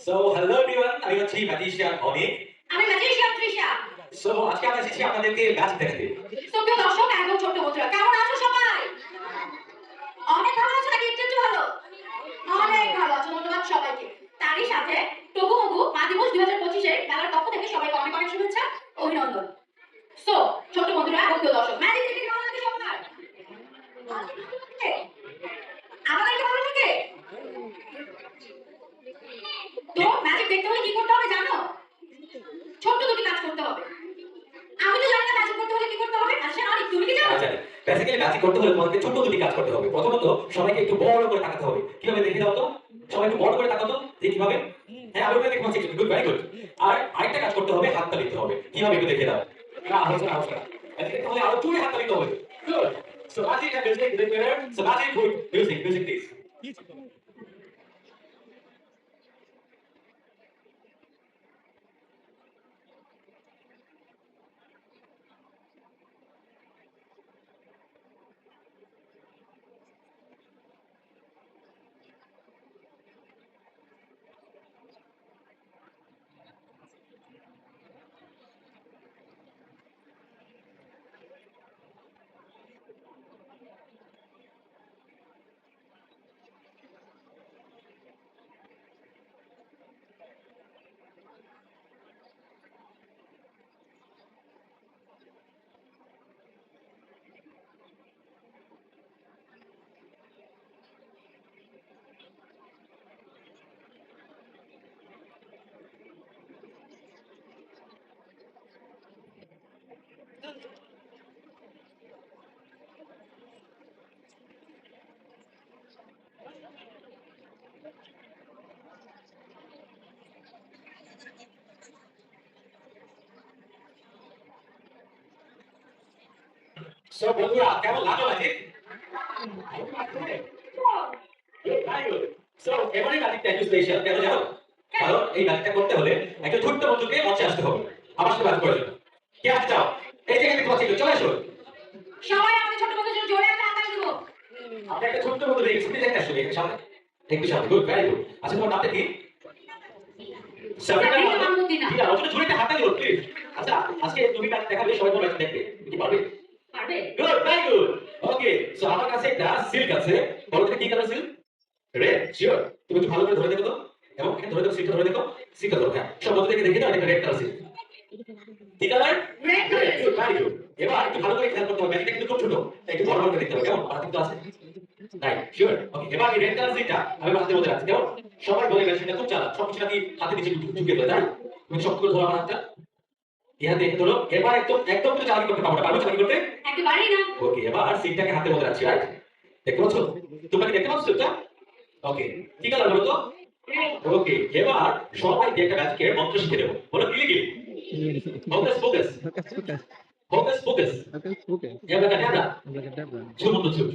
So hello everyone, আমি হচ্ছি magician অনিক। আমি ম্যাজিশিয়ান তৃষা। সো আজকে আমরা এসেছি আপনাদেরকে ম্যাজিক দেখাতে। তো প্রিয় দর্শক এবং ছোট্ট বন্ধুরা কেমন আছো সবাই? অনেক ভালো আছো নাকি একটু ভালো? অনেক ভালো আছো, ধন্যবাদ সবাইকে। তারই সাথে তবু মগু মা দিবস 2025 এর মেলার পক্ষ থেকে সবাইকে অনেক অনেক শুভেচ্ছা, অভিনন্দন। সো ছোট্ট বন্ধুরা এবং প্রিয় দর্শক, ম্যাজিক দেখে কেমন লাগে সবার? আমাদেরকে ভালো লাগে? তো ম্যাজিক দেখতে হলে কি করতে হবে জানো? ছোট্ট দুটি কাজ করতে হবে। আমি তো জানি না ম্যাজিক করতে হলে কি করতে হবে। আচ্ছা অনেক, তুমি কি জানো? জানি। বেসিক্যালি ম্যাজিক করতে হলে তোমাদেরকে ছোট দুটি কাজ করতে হবে। প্রথমত সবাইকে একটু বড় করে তাকাতে হবে। কিভাবে দেখে দাও তো? সবাই একটু বড় করে তাকাতো যে কিভাবে? হ্যাঁ, আমি ওখানে দেখতে পাচ্ছি। Good, very good. আর আরেকটা কাজ করতে হবে, হাততালি দিতে হবে। কিভাবে একটু দেখে দাও। না, হচ্ছে না, হচ্ছে না। ম্যাজিক দেখতে হলে আরো জোরে হাততালি দিতে হবে। Good. So magic and music, is it better? So magic, good. Music, music please. So বন্ধুরা কেমন লাগলো ম্যাজিক? সো এবারে ম্যাজিকটা একটু স্পেশাল, কেন জানো? কারণ এই ম্যাজিকটা করতে হলে একটা ছোট্ট বন্ধুকে মঞ্চে আসতে হবে। আমার সাথে ম্যাজিক করার জন্য। কে আসতে চাও? এই যে দেখতে পাচ্ছি, চলে আসো। সবাই আমাদের ছোট বন্ধুদের জন্য জোরে একটা হাততালি দিব। আপনি একটা ছোট্ট বন্ধু দেখে ছুটে যেতে আসলে এখানে সামনে। একটু সামনে, গুড, ভেরি গুড। আচ্ছা, তোমার নামটা কি? সাবিনা মাহমুদিনা। ঠিক আছে, অতটা জোরে একটা হাততালি দাও প্লিজ। আচ্ছা, আজকে তুমি ম্যাজিক দেখাবে, সবাই তোমার ম্যাজিক দেখবে। তুমি কি পারবে? পারবে? Good, very good. Okay, so আমার কাছে একটা সিল্ক আছে। বলো তো কি কালার সিল্ক? Red, sure. তুমি একটু ভালো করে ধরে দেখো তো। এবং এখানে ধরে দেখো, সিল্কটা ধরে দেখো। সিল্কটা ধরো, হ্যাঁ। সব বন্ধুদেরকে দেখে দাও, এটা রেড কালার সিল্ক। কি colour? Red red, colour. Good, very good. এবার একটু ভালো করে খেয়াল করতে হবে, ম্যাজিকটা কিন্তু খুব ছোট। তাই একটু বড় বড় করে দেখতে হবে, কেমন? আর কিন্তু আছে। Right, sure. ওকে, এবার এই রেড কালার সিল্কটা আমি আমার হাতের মধ্যে রাখছি, কেমন? সবাই বলে ম্যাজিকটা খুব চালাক। সবকিছু নাকি হাতের নিচে ঢুকিয়ে ফেলে, তাই? তুমি শক্ত করে ধরো আমার হাতটা। ইহা দেখে ধরো। এবার একদম একদম কিন্তু চালাকি করতে পারবো না। পারবো চালাকি করতে? একেবারেই না। ওকে, এবার সিলটাকে হাতের মধ্যে রাখছি, রাইট? দেখতে পাচ্ছ? তোমরা কি দেখতে পাচ্ছ এটা? ওকে, কি কালার বলো তো? ওকে, এবার সবাইকে একটা ম্যাজিকের মন্ত্র শিখে দেবো। বলো গিলি গিলি। Focus focus. Focus, focus, focus focus. focus, focus. এবারকাটাবরা। Abracadabra. ঝুমুতো ঝুম।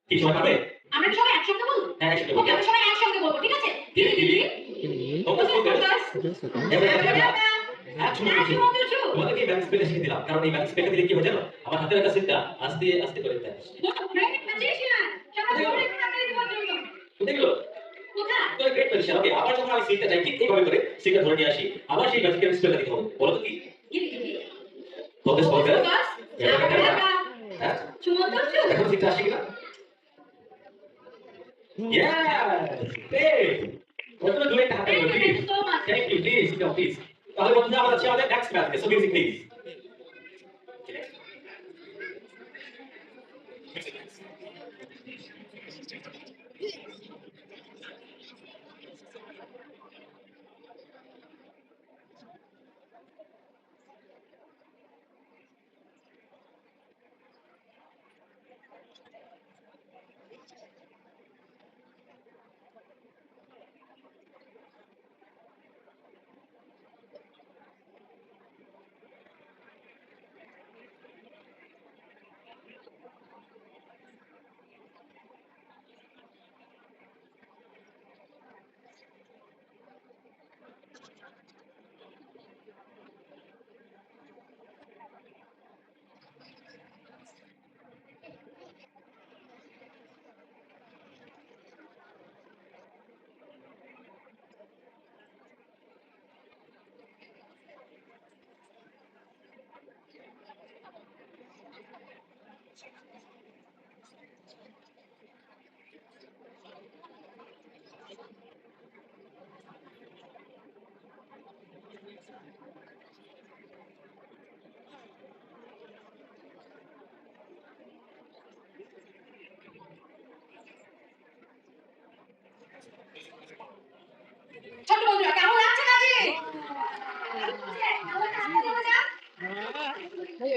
কি সবাই পারবে? আমরা কি সবাই একসঙ্গে বলবো? হ্যাঁ, একসাথে ওকে, বলবো। আমরা সবাই একসঙ্গে বলবো, ঠিক আছে? গিলি গিলি। Gilly, focus focus. focus, focus. এবারকাটাবরা। হ্যাঁ, ঝুমুতো ঝুম। তোমাদেরকে এই ম্যাজিক স্পেলটা শিখে দিলাম, কারণ এই ম্যাজিক স্পেলটা দিলে কি হয় জানো? আমার হাতের একটা সিলটা আস্তে আস্তে করে দেয়। বুঝে গেলো? তো গ্রেট পজিশন। ওকে, আবার যখন আমি সিলটা চাই ঠিক এইভাবে করে সিলটা ধরে নিয়ে আসি, আবার সেই ম্যাজিকের স্পেলটা দিতে হবে। বলো তো কি? Focus focus. এবারকাটাবরা। হ্যাঁ, এখন সিলটা আসছে কিনা? Yes! Great! বন্ধুরা জোরে একটা হাততালি দাও, please. Thank you, please, sit down, please. তাহলে বন্ধুরা আমরা যাচ্ছি আমাদের নেক্সট ম্যাচে। So music please.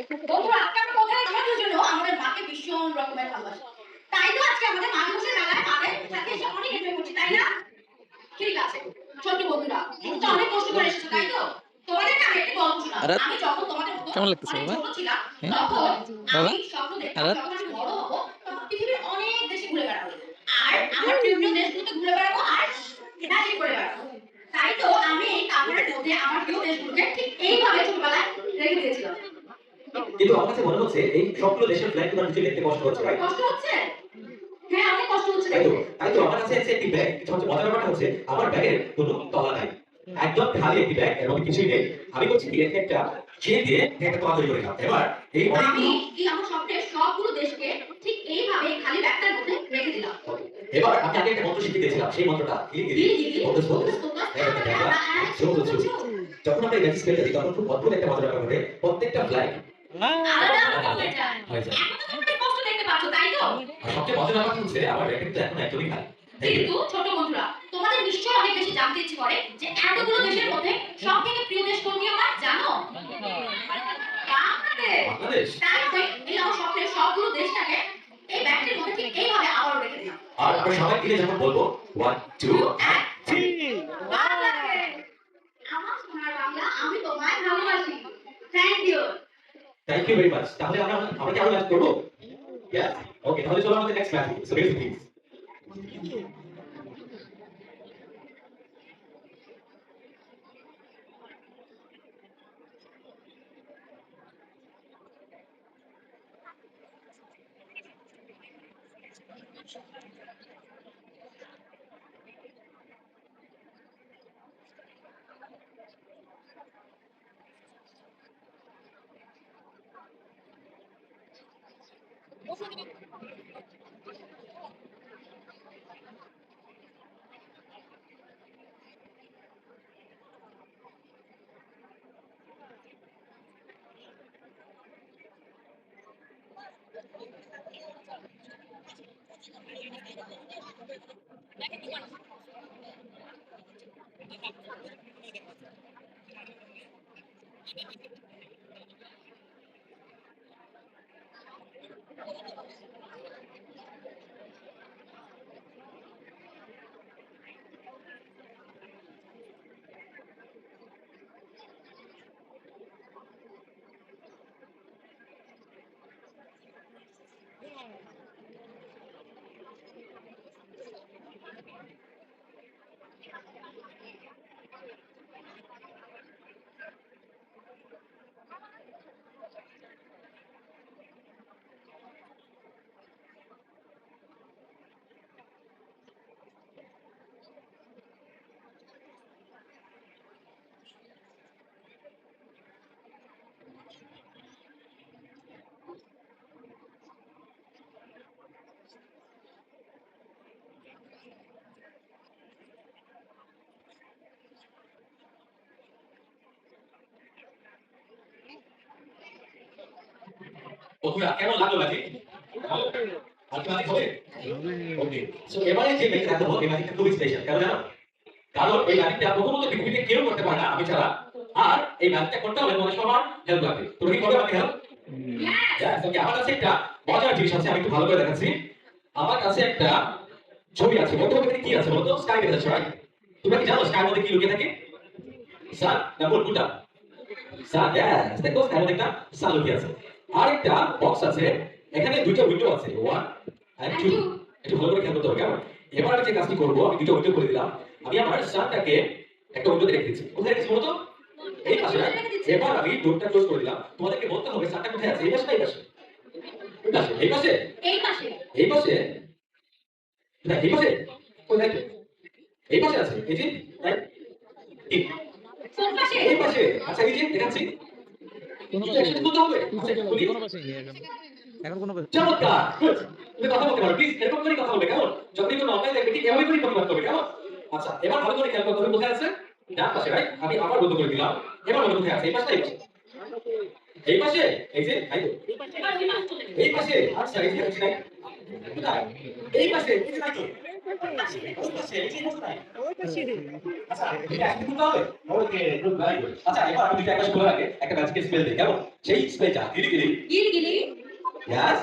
বন্ধুরা আজকে আমরা কোথায় আমাদের জন্য আমাদের মাকে ভীষণ রকমের ভালোবাসি, তাই তো আজকে আমাদের মা দিবসের মেলায় মাদের সাথে এসে অনেক এনজয় করছি, তাই না? ঠিক আছে ছোট্ট বন্ধুরা, তুমি তো অনেক কষ্ট করে এসেছো, তাই তো? তোমাদেরকে আমি একটা গল্প শোনাবো। আমি যখন তোমাদের মতো কেমন লাগতেছে অনেক বাবা? ছোট ছিলাম, হ্যাঁ? তখন বাবা? আমি স্বপ্ন দেখতাম আরে? যখন আমি বড় হব তখন পৃথিবীর অনেক দেশে ঘুরে বেড়াবো, আর আমার প্রিয় প্রিয় দেশগুলোতে ঘুরে বেড়াবো আর ম্যাজিক করে বেড়াবো। তাই তো আমি এই কাপড়ের মধ্যে আমার প্রিয় দেশগুলোকে ঠিক এইভাবে ছোটবেলায় রেখে দিয়েছিলাম। কিন্তু আমার কাছে মনে হচ্ছে এই সবগুলো দেশের ফ্ল্যাগ তোমার কিছু দেখতে কষ্ট হচ্ছে, রাইট? কষ্ট হচ্ছে? হ্যাঁ অনেক কষ্ট হচ্ছে তাই তো দেখতে। তাই তো আমার কাছে আছে একটি ব্যাগ। সবচেয়ে মজার ব্যাপারটা হচ্ছে আমার ব্যাগের কোনো তলা নাই, একদম খালি একটি ব্যাগ, এর মধ্যে কিছুই নেই। আমি করছি কি এখানে একটা চেন দিয়ে একটা তলা তৈরি করে নিলাম। এবার এই আমি অনেকগুলো এই আমার স্বপ্নের সবগুলো দেশকে ঠিক এইভাবে খালি ব্যাগটার মধ্যে রেখে দিলাম। এবার আমি আগে একটা মন্ত্র শিখে দিয়েছিলাম, সেই মন্ত্রটা গিরি গিরি ফোকাস ফোকাস ঝুম ঝুম। যখন আমরা এই ম্যাজিক স্পেলটা দিই তখন খুব অদ্ভুত একটা মজার ব্যাপার ঘটে, প্রত্যেকটা ফ্ল্যাগ আলাদা আলাদা হয়ে যায়। হয়ে যায়। এখন তো তোমরা স্পষ্ট দেখতে পাচ্ছ, তাই তো? আর সবচেয়ে মজার ব্যাপার হচ্ছে আমার র্যাকেটটা এখন একদমই খালি। কিন্তু ছোট বন্ধুরা, তোমাদের নিশ্চয়ই অনেক বেশি জানতে ইচ্ছে করে যে এতগুলো দেশের মধ্যে সবথেকে প্রিয় দেশ কোনটি আমার, জানো? বাংলাদেশ। বাংলাদেশ। তাই আমি এই আমার স্বপ্নের সবগুলো দেশটাকে এই ব্যাগটির মধ্যে ঠিক এইভাবে আবারও রেখে দিলাম। আর আমরা সবাই মিলে যখন বলবো 1 2 3, বাংলাদেশ, আমার সোনার বাংলা, আমি তোমায় ভালোবাসি। Thank you. Thank you very much. তাহলে আমরা কি আরো ম্যাচ করবো? ইয়েস। ওকে, তাহলে চলো আমাদের next match. So here is বন্ধুরা কেমন লাগলো ম্যাজিক? আর কি ম্যাজিক হবে? ওকে, সো এবারে যে ম্যাজিক দেখাবো এই ম্যাজিকটা খুবই স্পেশাল, কেন জানো? কারণ এই ম্যাজিকটা প্রথমত পৃথিবীতে কেউ করতে পারে না আমি ছাড়া। আর এই ম্যাজিকটা করতে হলে তোমাদের সবার হেল্প লাগবে। তোমরা কি করবে আমাকে হেল্প? ইয়েস। ওকে, আমার কাছে একটা মজার জিনিস আছে, আমি একটু ভালো করে দেখাচ্ছি। আমার কাছে একটা ছবি আছে, বলতো এখানে কি আছে বলতো? স্কাই দেখা যাচ্ছে, রাইট? তোমরা কি জানো স্কাইর মধ্যে কি লুকিয়ে থাকে? সান না মুন, কোনটা? সান। ইয়েস, দেখো স্কাইর মধ্যে একটা সান লুকিয়ে আছে। আর একটা বক্স আছে, এখানে দুইটা উইন্ডো আছে, 1 and 2। একটু ভালো করে খেয়াল করতে হবে, কেমন? এবার আমি যে কাজটি করবো, আমি দুটো উইন্ডো করে দিলাম। আমি আমার সানটাকে একটা উইন্ডোতে রেখে দিচ্ছি। কোথায় রেখেছি বলতো? এই পাশে, right? এবার আমি ডোরটা ক্লোজ করে দিলাম। তোমাদেরকে বলতে হবে সানটা কোথায় আছে, এই পাশে না এই পাশে? কোন পাশে? এই পাশে? এই পাশে। এই পাশে? না এই পাশে? কোথায় দেখো? এই পাশে আছে, এই যে, right? এই কোন পাশে? এই পাশে। আচ্ছা, এই যে দেখাচ্ছি। কোনো এটা পাশে একসাথে তুলতে হবে। আচ্ছা, তুলি। কোনো পাশে নেই এখন। এখন কোনো পাশে চমৎকার, good। তুমি কথা বলতে পারো, প্লিজ এরকম করে কথা বলবে, কেমন? যখনই কোনো অনলাইন দেখবে ঠিক এভাবে করে প্রতিবাদ করবে, কেমন? আচ্ছা, এবার ভালো করে খেয়াল করতে হবে কোথায় আছে? ডান পাশে, রাইট? আমি আবার বন্ধ করে দিলাম। এবার বলো কোথায় আছে, এই পাশে না এই পাশে? এই পাশে? এই যে, তাই তো। এবার ওই পাশে চলে গেছে। এই পাশে? আচ্ছা, এই যে হচ্ছে নাই। কোথায়? এই পাশে, এই যে নাই তো। এই যে নাই আচ্ছা এটা একটু খুলতে হবে ওকে গুড বাই গুড আচ্ছা এবার আমি দুইটা একবার খোলার আগে একটা ম্যাজিকের স্পেল দেই কেমন সেই স্পেলটা গিলি গিলি গিলি গিলি ইয়াস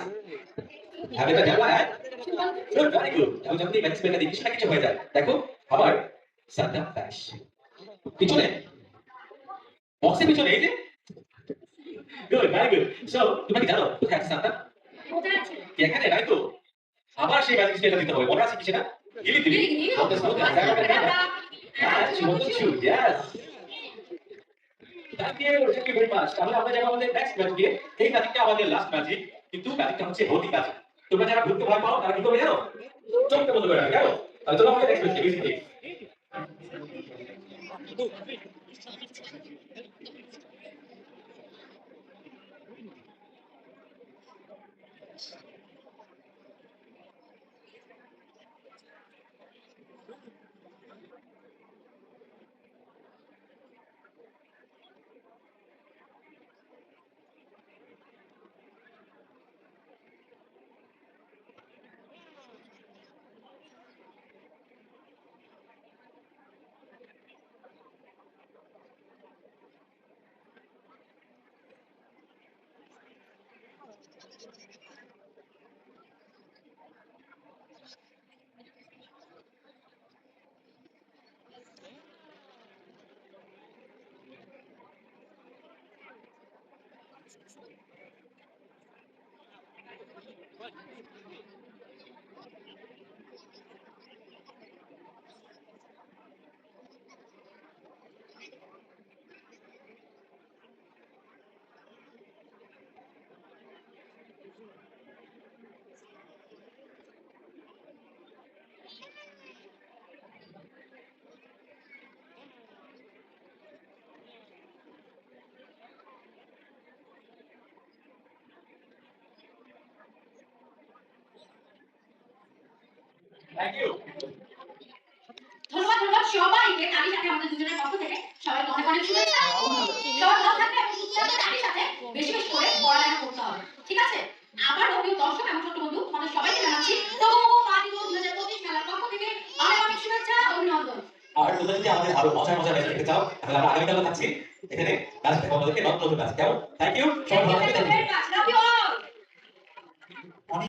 আমি এটা জানলা হ্যাঁ গুড ভেরি গুড আমি যখন এই ম্যাজিক স্পেলটা দিই কিছু না কিছু হয়ে যায় দেখো আবার সাদা ফ্ল্যাশ পিছনে বক্সের পিছনে এই যে গুড ভেরি গুড সো তুমি কি জানো কোথায় আছে সাদা কোথায় আছে এখানে নাই তো আবার সেই ম্যাজিক স্পেলটা দিতে হবে মনে আছে কি সেটা গিলি গিলি গিলি গিলি বলতে শুনতে Yes. Thank you very much. তাহলে আমরা যাবো আমাদের নেক্সট ম্যাজিকে। এই ম্যাজিকটা আমাদের লাস্ট ম্যাজিক। কিন্তু ম্যাজিকটা হচ্ছে ভৌতিক ম্যাজিক। তোমরা যারা ঘুরতে ভয় পাও তারা কি করবে জানো? চোখটা বন্ধ করে রাখবে, কেমন? তাহলে চলো আমাদের নেক্সট ম্যাজিকে ভিজিট Thank you. ধন্যবাদ ধন্যবাদ সবাইকে তারই সাথে আমাদের দুজনের পক্ষ থেকে সবাইকে অনেক অনেক শুভেচ্ছা সবাই ভালো থাকবে এবং সুস্থ থাকবে তারই সাথে বেশি বেশি করে পড়ালেখা করতে হবে ঠিক আছে আবারও প্রিয় দর্শক এবং ছোট বন্ধু তোমাদের সবাইকে জানাচ্ছি তবু মা দিবস 2025 মেলার পক্ষ থেকে অনেক অনেক শুভেচ্ছা অভিনন্দন আর তোমরা যদি আমাদের আরো মজার মজার ম্যাজিক দেখতে চাও তাহলে আমরা আগামীকালও থাকছি এখানে লাস্ট আমাদেরকে নতুন ম্যাজিক কেমন থ্যাংক ইউ সবাই ভালো থাকবেন Thank you very much. Love you.